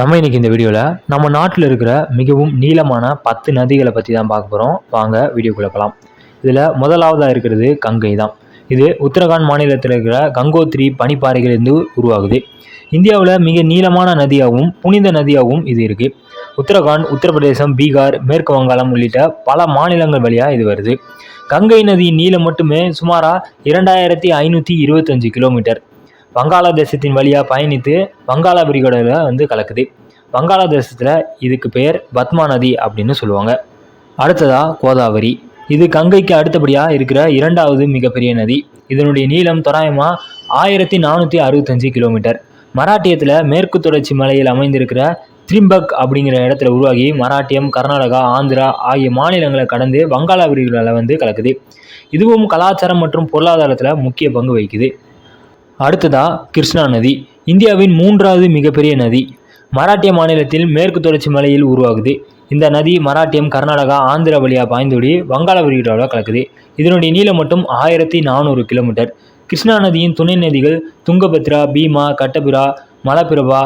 நம்ம இன்னைக்கு இந்த வீடியோவில் நம்ம நாட்டில் இருக்கிற மிகவும் நீளமான 10 நதிகளை பற்றி தான் பார்க்க போகிறோம். வாங்க வீடியோக்குள்ள போகலாம். இதில் முதலாவதாக இருக்கிறது கங்கை தான். இது உத்தரகாண்ட் மாநிலத்தில் இருக்கிற கங்கோத்ரி பனிப்பாறைகளிலிருந்து உருவாகுது. இந்தியாவில் மிக நீளமான நதியாகவும் புனித நதியாகவும் இது இருக்குது. உத்தரகாண்ட், உத்தரப்பிரதேசம், பீகார், மேற்கு வங்காளம் உள்ளிட்ட பல மாநிலங்கள் வழியாக இது வருது. கங்கை நதியின் நீளம் மட்டுமே சுமாராக 2525 கிலோமீட்டர். வங்காளதேசத்தின் வழியாக பயணித்து வங்காள விரிகுடாவில் கலக்குது. வங்காளதேசத்தில் இதுக்கு பெயர் பத்மா நதி அப்படின்னு சொல்லுவாங்க. அடுத்ததாக கோதாவரி. இது கங்கைக்கு அடுத்தபடியாக இருக்கிற இரண்டாவது மிகப்பெரிய நதி. இதனுடைய நீளம் தோராயமாக 1465 கிலோமீட்டர். மராட்டியத்தில் மேற்கு தொடர்ச்சி மலையில் அமைந்திருக்கிற திரிம்பக் அப்படிங்கிற இடத்துல உருவாகி மராட்டியம், கர்நாடகா, ஆந்திரா ஆகிய மாநிலங்களை கடந்து வங்காள விரிகுடாவில் கலக்குது. இதுவும் கலாச்சாரம் மற்றும் பொருளாதாரத்தில் முக்கிய பங்கு வகிக்குது. அடுத்ததா கிருஷ்ணா நதி. இந்தியாவின் 3வது மிகப்பெரிய நதி. மராட்டிய மாநிலத்தில் மேற்கு தொடர்ச்சி மலையில் உருவாகுது. இந்த நதி மராட்டியம், கர்நாடகா, ஆந்திரா வழியாக பாய்ந்தோடி வங்காள விரிகுடாவில் கலக்குது. இதனுடைய நீளம் மட்டும் 1400 கிலோமீட்டர். கிருஷ்ணா நதியின் துணை நதிகள் துங்கபத்ரா, பீமா, கட்டபிரா, மலபிரபா,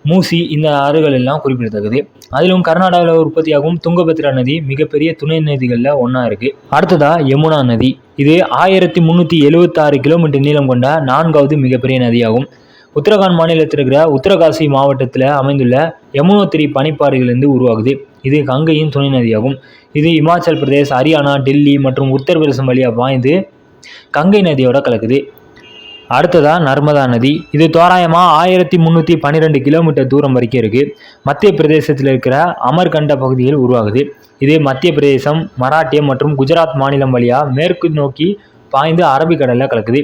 மூசி இந்த ஆறுகள் எல்லாம் குறிப்பிடத்தக்கது. அதிலும் கர்நாடகாவில் உற்பத்தியாகும் துங்கபத்ரா நதி மிகப்பெரிய துணை நதிகளில் ஒன்றா இருக்குது. அடுத்ததாக யமுனா நதி. இது 1376 கிலோமீட்டர் நீளம் கொண்ட 4வது மிகப்பெரிய நதியாகும். உத்தரகாண்ட் மாநிலத்தில் இருக்கிற உத்தரகாசி மாவட்டத்தில் அமைந்துள்ள யமுனோத்திரி பனிப்பாறைகளிலிருந்து உருவாகுது. இது கங்கையின் துணை நதியாகும். இது இமாச்சல் பிரதேஷ், ஹரியானா, டெல்லி மற்றும் உத்தரப்பிரதேசம் வழியாக பாய்ந்து கங்கை நதியோட கலக்குது. அடுத்ததாக நர்மதா நதி. இது தோராயமாக 1312 கிலோமீட்டர் தூரம் வரைக்கும் இருக்குது. மத்திய பிரதேசத்தில் இருக்கிற அமர்கண்ட பகுதியில் உருவாகுது. இது மத்திய பிரதேசம், மராட்டியம் மற்றும் குஜராத் மாநிலம் வழியாக மேற்கு நோக்கி பாய்ந்து அரபிக்கடலில் கலக்குது.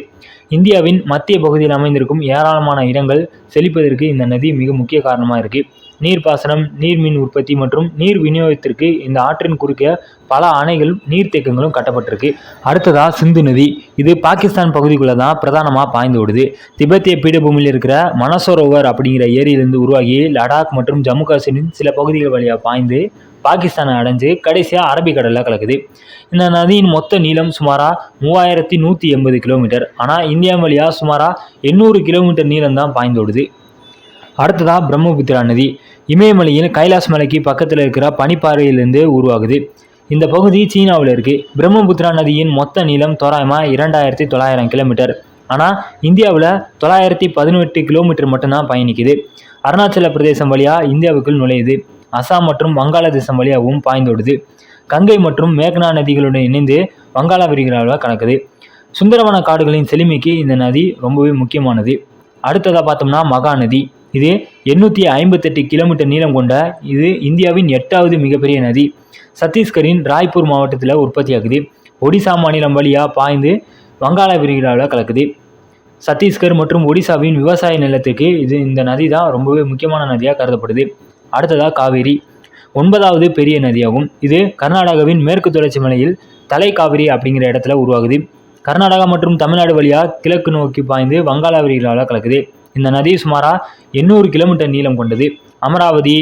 இந்தியாவின் மத்திய பகுதியில் அமைந்திருக்கும் ஏராளமான இடங்கள் செழிப்பதற்கு இந்த நதி மிக முக்கிய காரணமாக இருக்குது. நீர்ப்பாசனம், நீர்மின் உற்பத்தி மற்றும் நீர் விநியோகத்திற்கு இந்த ஆற்றின் குறுக்கே பல அணைகள், நீர்த்தேக்கங்களும் கட்டப்பட்டிருக்கு. அடுத்ததாக சிந்து நதி. இது பாகிஸ்தான் பகுதிக்குள்ளே தான் பிரதானமாக பாய்ந்து ஓடுது. திபெத்திய பீடபூமியில் இருக்கிற மனசரோவர் அப்படிங்கிற ஏரியிலிருந்து உருவாகி லடாக் மற்றும் ஜம்மு காஷ்மீரின் சில பகுதிகள் வழியாக பாய்ந்து பாகிஸ்தானை அடைஞ்சு கடைசியாக அரபிக்கடலில் கலக்குது. இந்த நதியின் மொத்த நீளம் சுமாராக 3180 கிலோமீட்டர். ஆனால் இந்தியா வழியாக சுமாராக 800 கிலோமீட்டர் நீளம் தான் பாய்ந்தோடுது. அடுத்ததாக பிரம்மபுத்திரா நதி. இமயமலையில் கைலாஸ் மலைக்கு பக்கத்தில் இருக்கிற பனிப்பாறையிலிருந்து உருவாகுது. இந்த பகுதி சீனாவில் இருக்குது. பிரம்மபுத்திரா நதியின் மொத்த நீளம் தோராயமாக 2900 கிலோமீட்டர். ஆனால் இந்தியாவில் 918 கிலோமீட்டர் மட்டும்தான் பயணிக்குது. அருணாச்சல பிரதேசம் வழியாக இந்தியாவுக்குள் நுழையுது. அசாம் மற்றும் வங்காளதேசம் வழியாகவும் பாய்ந்தோடுது. கங்கை மற்றும் மேக்னா நதிகளுடன் இணைந்து வங்காள விரிகுடாவில் கலக்குது. சுந்தரவன காடுகளின் செழுமைக்கு இந்த நதி ரொம்பவே முக்கியமானது. அடுத்ததாக பார்த்தோம்னா மகா நதி. இது 858 கிலோமீட்டர் நீளம் கொண்ட இது இந்தியாவின் 8வது மிகப்பெரிய நதி. சத்தீஸ்கரின் ராய்ப்பூர் மாவட்டத்தில் உற்பத்தியாகுது. ஒடிசா மாநிலம் வழியாக பாய்ந்து வங்காள விரிகுடாவில் கலக்குது. சத்தீஸ்கர் மற்றும் ஒடிசாவின் விவசாய நிலத்துக்கு இந்த நதி தான் ரொம்பவே முக்கியமான நதியாக கருதப்படுது. அடுத்ததாக காவேரி. 9வது பெரிய நதியாகும். இது கர்நாடகாவின் மேற்கு தொடர்ச்சி மலையில் தலை காவிரி அப்படிங்கிற இடத்துல உருவாகுது. கர்நாடகா மற்றும் தமிழ்நாடு வழியாக கிழக்கு நோக்கி பாய்ந்து வங்காள விரிகுடாவில் கலக்குது. இந்த நதி சுமாராக 800 கிலோமீட்டர் நீளம் கொண்டது. அமராவதி,